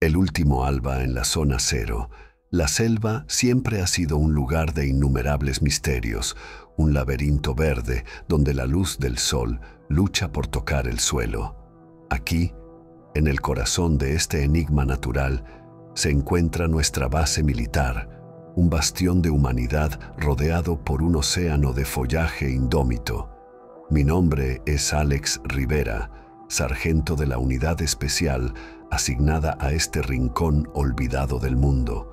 El último alba en la zona cero. La selva siempre ha sido un lugar de innumerables misterios, un laberinto verde donde la luz del sol lucha por tocar el suelo. Aquí, en el corazón de este enigma natural, se encuentra nuestra base militar, un bastión de humanidad rodeado por un océano de follaje indómito. Mi nombre es Alex Rivera, sargento de la unidad especial asignada a este rincón olvidado del mundo.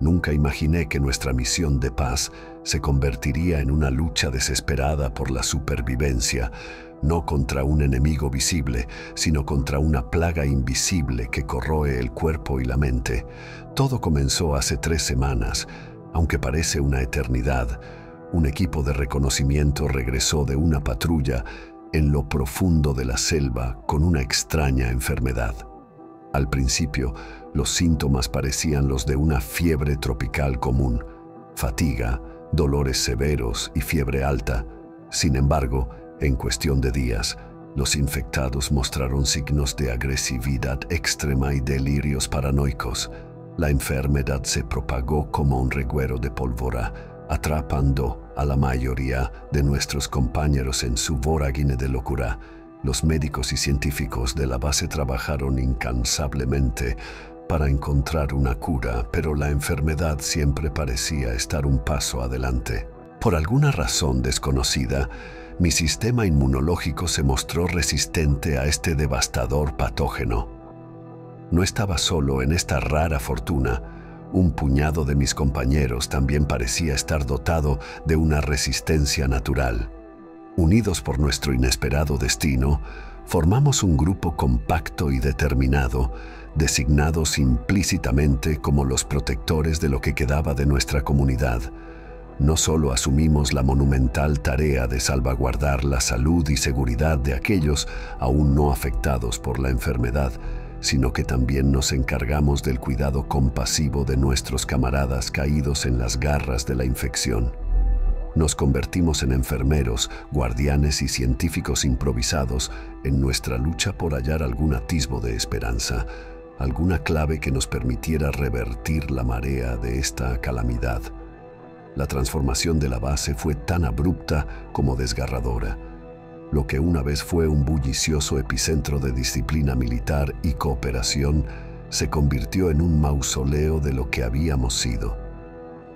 Nunca imaginé que nuestra misión de paz se convertiría en una lucha desesperada por la supervivencia, no contra un enemigo visible, sino contra una plaga invisible que corroe el cuerpo y la mente. Todo comenzó hace 3 semanas, aunque parece una eternidad. Un equipo de reconocimiento regresó de una patrulla en lo profundo de la selva con una extraña enfermedad. Al principio, los síntomas parecían los de una fiebre tropical común: fatiga, dolores severos y fiebre alta. Sin embargo, en cuestión de días, los infectados mostraron signos de agresividad extrema y delirios paranoicos. La enfermedad se propagó como un reguero de pólvora, atrapando a la mayoría de nuestros compañeros en su vorágine de locura. Los médicos y científicos de la base trabajaron incansablemente para encontrar una cura, pero la enfermedad siempre parecía estar un paso adelante. Por alguna razón desconocida, mi sistema inmunológico se mostró resistente a este devastador patógeno. No estaba solo en esta rara fortuna. Un puñado de mis compañeros también parecía estar dotado de una resistencia natural. Unidos por nuestro inesperado destino, formamos un grupo compacto y determinado, designados implícitamente como los protectores de lo que quedaba de nuestra comunidad. No solo asumimos la monumental tarea de salvaguardar la salud y seguridad de aquellos aún no afectados por la enfermedad, sino que también nos encargamos del cuidado compasivo de nuestros camaradas caídos en las garras de la infección. Nos convertimos en enfermeros, guardianes y científicos improvisados en nuestra lucha por hallar algún atisbo de esperanza, alguna clave que nos permitiera revertir la marea de esta calamidad. La transformación de la base fue tan abrupta como desgarradora. Lo que una vez fue un bullicioso epicentro de disciplina militar y cooperación se convirtió en un mausoleo de lo que habíamos sido.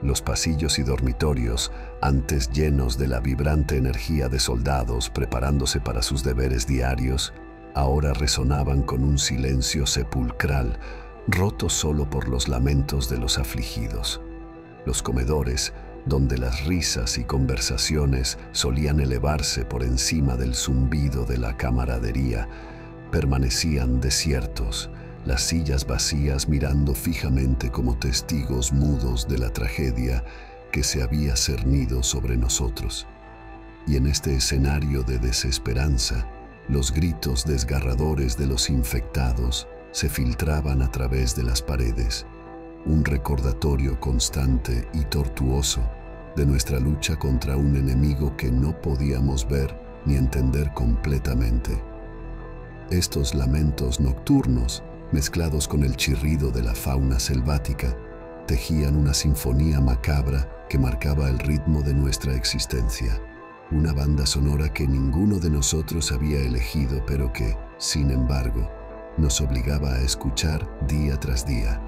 Los pasillos y dormitorios, antes llenos de la vibrante energía de soldados preparándose para sus deberes diarios, ahora resonaban con un silencio sepulcral, roto solo por los lamentos de los afligidos. Los comedores, donde las risas y conversaciones solían elevarse por encima del zumbido de la camaradería, permanecían desiertos, las sillas vacías mirando fijamente como testigos mudos de la tragedia que se había cernido sobre nosotros. Y en este escenario de desesperanza, los gritos desgarradores de los infectados se filtraban a través de las paredes, un recordatorio constante y tortuoso de nuestra lucha contra un enemigo que no podíamos ver ni entender completamente. Estos lamentos nocturnos, mezclados con el chirrido de la fauna selvática, tejían una sinfonía macabra que marcaba el ritmo de nuestra existencia. Una banda sonora que ninguno de nosotros había elegido, pero que, sin embargo, nos obligaba a escuchar día tras día.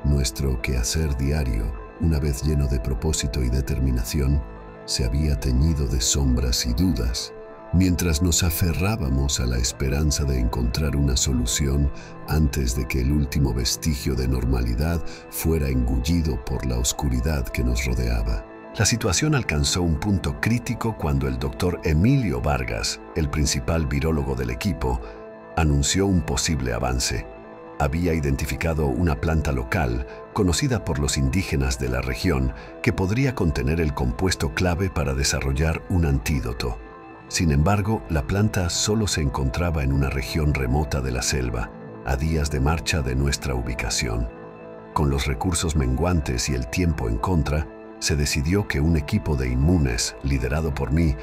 Nuestro quehacer diario, una vez lleno de propósito y determinación, se había teñido de sombras y dudas, mientras nos aferrábamos a la esperanza de encontrar una solución antes de que el último vestigio de normalidad fuera engullido por la oscuridad que nos rodeaba. La situación alcanzó un punto crítico cuando el doctor Emilio Vargas, el principal virólogo del equipo, anunció un posible avance. Había identificado una planta local, conocida por los indígenas de la región, que podría contener el compuesto clave para desarrollar un antídoto. Sin embargo, la planta solo se encontraba en una región remota de la selva, a días de marcha de nuestra ubicación. Con los recursos menguantes y el tiempo en contra, se decidió que un equipo de inmunes, liderado por mí,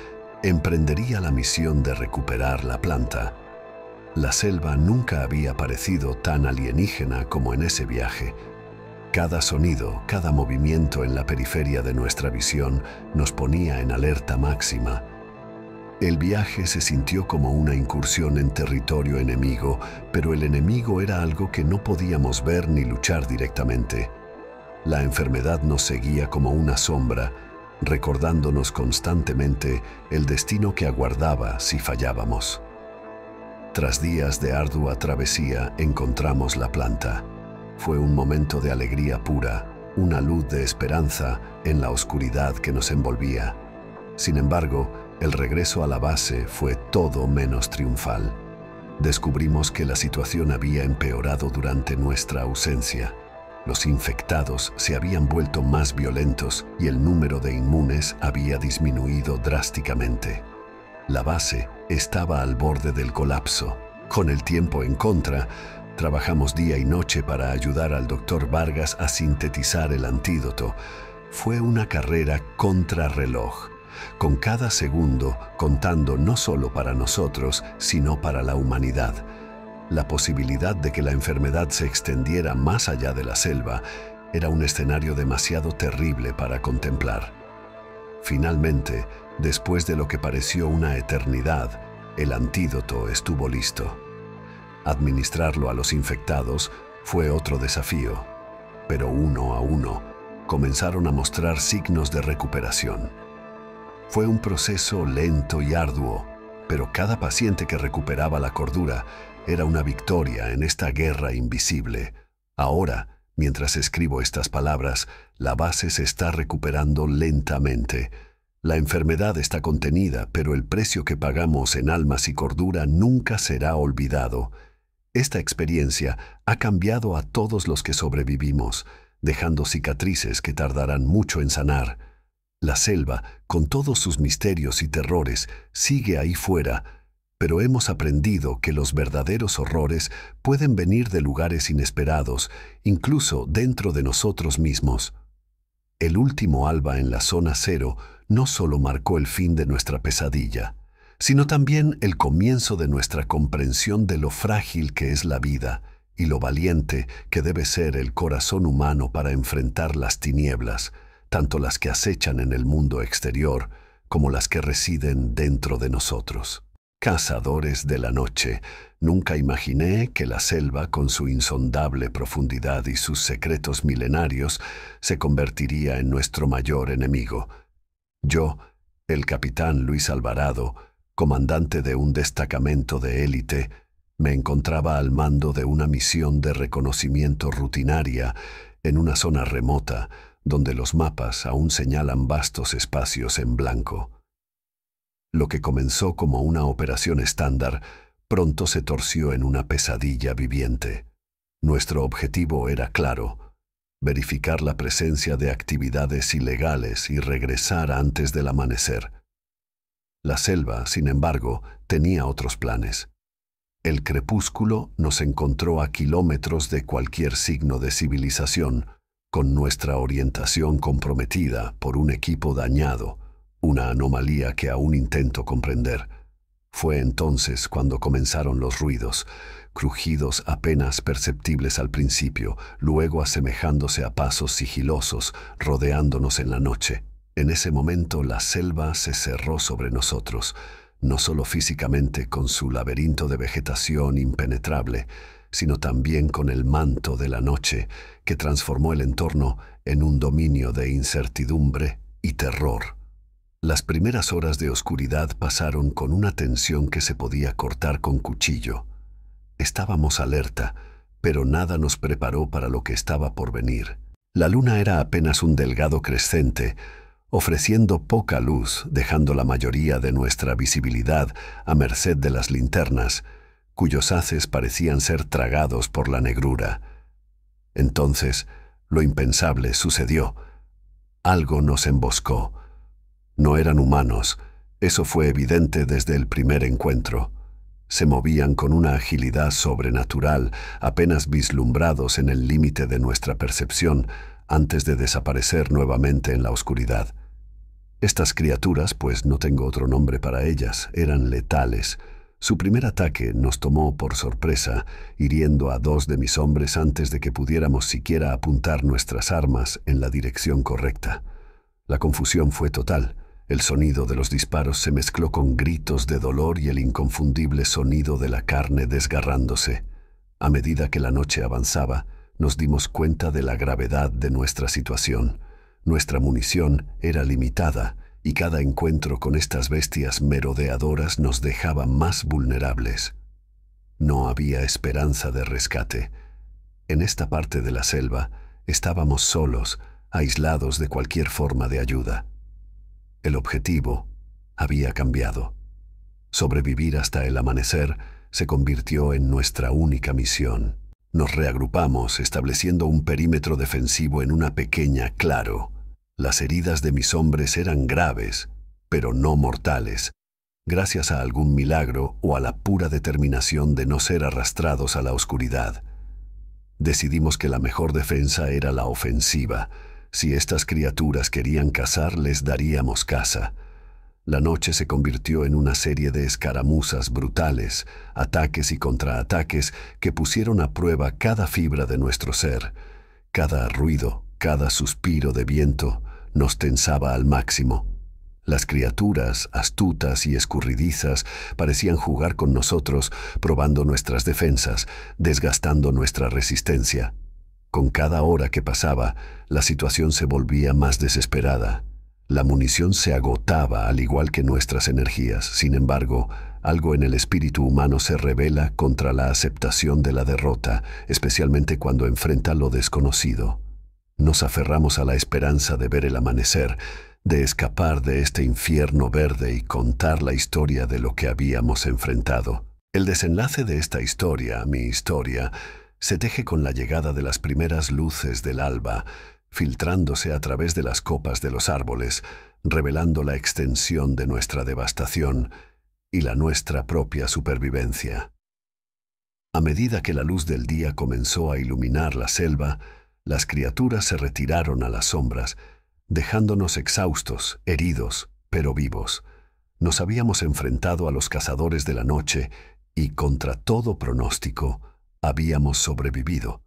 emprendería la misión de recuperar la planta. La selva nunca había parecido tan alienígena como en ese viaje. Cada sonido, cada movimiento en la periferia de nuestra visión nos ponía en alerta máxima. El viaje se sintió como una incursión en territorio enemigo, pero el enemigo era algo que no podíamos ver ni luchar directamente. La enfermedad nos seguía como una sombra, recordándonos constantemente el destino que aguardaba si fallábamos. Tras días de ardua travesía, encontramos la planta. Fue un momento de alegría pura, una luz de esperanza en la oscuridad que nos envolvía. Sin embargo, el regreso a la base fue todo menos triunfal. Descubrimos que la situación había empeorado durante nuestra ausencia. Los infectados se habían vuelto más violentos y el número de inmunes había disminuido drásticamente. La base estaba al borde del colapso. Con el tiempo en contra, trabajamos día y noche para ayudar al Dr. Vargas a sintetizar el antídoto. Fue una carrera contrarreloj, con cada segundo contando no solo para nosotros, sino para la humanidad. La posibilidad de que la enfermedad se extendiera más allá de la selva era un escenario demasiado terrible para contemplar. Finalmente, después de lo que pareció una eternidad, el antídoto estuvo listo. Administrarlo a los infectados fue otro desafío, pero uno a uno comenzaron a mostrar signos de recuperación. Fue un proceso lento y arduo, pero cada paciente que recuperaba la cordura era una victoria en esta guerra invisible. Ahora, mientras escribo estas palabras, la base se está recuperando lentamente. La enfermedad está contenida, pero el precio que pagamos en almas y cordura nunca será olvidado. Esta experiencia ha cambiado a todos los que sobrevivimos, dejando cicatrices que tardarán mucho en sanar. La selva, con todos sus misterios y terrores, sigue ahí fuera, pero hemos aprendido que los verdaderos horrores pueden venir de lugares inesperados, incluso dentro de nosotros mismos. El último alba en la zona cero no solo marcó el fin de nuestra pesadilla, sino también el comienzo de nuestra comprensión de lo frágil que es la vida y lo valiente que debe ser el corazón humano para enfrentar las tinieblas, tanto las que acechan en el mundo exterior como las que residen dentro de nosotros. Cazadores de la noche, nunca imaginé que la selva, con su insondable profundidad y sus secretos milenarios, se convertiría en nuestro mayor enemigo. Yo, el capitán Luis Alvarado, comandante de un destacamento de élite, me encontraba al mando de una misión de reconocimiento rutinaria en una zona remota, donde los mapas aún señalan vastos espacios en blanco. Lo que comenzó como una operación estándar, pronto se torció en una pesadilla viviente. Nuestro objetivo era claro: verificar la presencia de actividades ilegales y regresar antes del amanecer. La selva, sin embargo, tenía otros planes. El crepúsculo nos encontró a kilómetros de cualquier signo de civilización, con nuestra orientación comprometida por un equipo dañado, una anomalía que aún intento comprender. Fue entonces cuando comenzaron los ruidos, crujidos apenas perceptibles al principio, luego asemejándose a pasos sigilosos, rodeándonos en la noche. En ese momento la selva se cerró sobre nosotros, no solo físicamente con su laberinto de vegetación impenetrable, sino también con el manto de la noche que transformó el entorno en un dominio de incertidumbre y terror. Las primeras horas de oscuridad pasaron con una tensión que se podía cortar con cuchillo. Estábamos alerta, pero nada nos preparó para lo que estaba por venir. La luna era apenas un delgado crescente, ofreciendo poca luz, dejando la mayoría de nuestra visibilidad a merced de las linternas, cuyos haces parecían ser tragados por la negrura. Entonces, lo impensable sucedió. Algo nos emboscó. No eran humanos, eso fue evidente desde el primer encuentro. Se movían con una agilidad sobrenatural, apenas vislumbrados en el límite de nuestra percepción, antes de desaparecer nuevamente en la oscuridad. Estas criaturas, pues no tengo otro nombre para ellas, eran letales. Su primer ataque nos tomó por sorpresa, hiriendo a 2 de mis hombres antes de que pudiéramos siquiera apuntar nuestras armas en la dirección correcta. La confusión fue total. El sonido de los disparos se mezcló con gritos de dolor y el inconfundible sonido de la carne desgarrándose. A medida que la noche avanzaba, nos dimos cuenta de la gravedad de nuestra situación. Nuestra munición era limitada y cada encuentro con estas bestias merodeadoras nos dejaba más vulnerables. No había esperanza de rescate. En esta parte de la selva estábamos solos, aislados de cualquier forma de ayuda. El objetivo había cambiado. Sobrevivir hasta el amanecer se convirtió en nuestra única misión. Nos reagrupamos, estableciendo un perímetro defensivo en una pequeña claro. Las heridas de mis hombres eran graves, pero no mortales, gracias a algún milagro o a la pura determinación de no ser arrastrados a la oscuridad. Decidimos que la mejor defensa era la ofensiva. Si estas criaturas querían cazar, les daríamos caza. La noche se convirtió en una serie de escaramuzas brutales, ataques y contraataques que pusieron a prueba cada fibra de nuestro ser. Cada ruido, cada suspiro de viento nos tensaba al máximo. Las criaturas, astutas y escurridizas, parecían jugar con nosotros, probando nuestras defensas, desgastando nuestra resistencia. Con cada hora que pasaba, la situación se volvía más desesperada. La munición se agotaba al igual que nuestras energías. Sin embargo, algo en el espíritu humano se rebela contra la aceptación de la derrota, especialmente cuando enfrenta lo desconocido. Nos aferramos a la esperanza de ver el amanecer, de escapar de este infierno verde y contar la historia de lo que habíamos enfrentado. El desenlace de esta historia, mi historia, se teje con la llegada de las primeras luces del alba, filtrándose a través de las copas de los árboles, revelando la extensión de nuestra devastación y la nuestra propia supervivencia. A medida que la luz del día comenzó a iluminar la selva, las criaturas se retiraron a las sombras, dejándonos exhaustos, heridos, pero vivos. Nos habíamos enfrentado a los cazadores de la noche y, contra todo pronóstico, habíamos sobrevivido.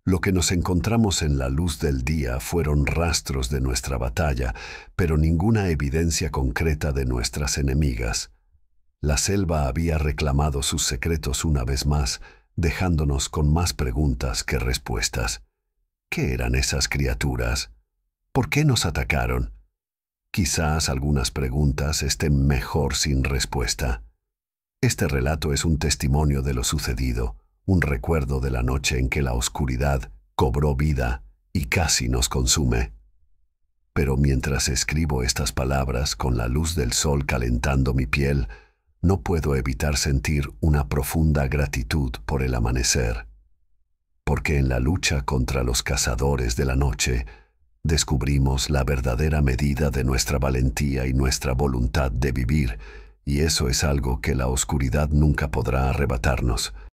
Lo que nos encontramos en la luz del día fueron rastros de nuestra batalla, pero ninguna evidencia concreta de nuestras enemigas. La selva había reclamado sus secretos una vez más, dejándonos con más preguntas que respuestas. ¿Qué eran esas criaturas? ¿Por qué nos atacaron? Quizás algunas preguntas estén mejor sin respuesta. Este relato es un testimonio de lo sucedido, un recuerdo de la noche en que la oscuridad cobró vida y casi nos consume. Pero mientras escribo estas palabras con la luz del sol calentando mi piel, no puedo evitar sentir una profunda gratitud por el amanecer. Porque en la lucha contra los cazadores de la noche, descubrimos la verdadera medida de nuestra valentía y nuestra voluntad de vivir, y eso es algo que la oscuridad nunca podrá arrebatarnos.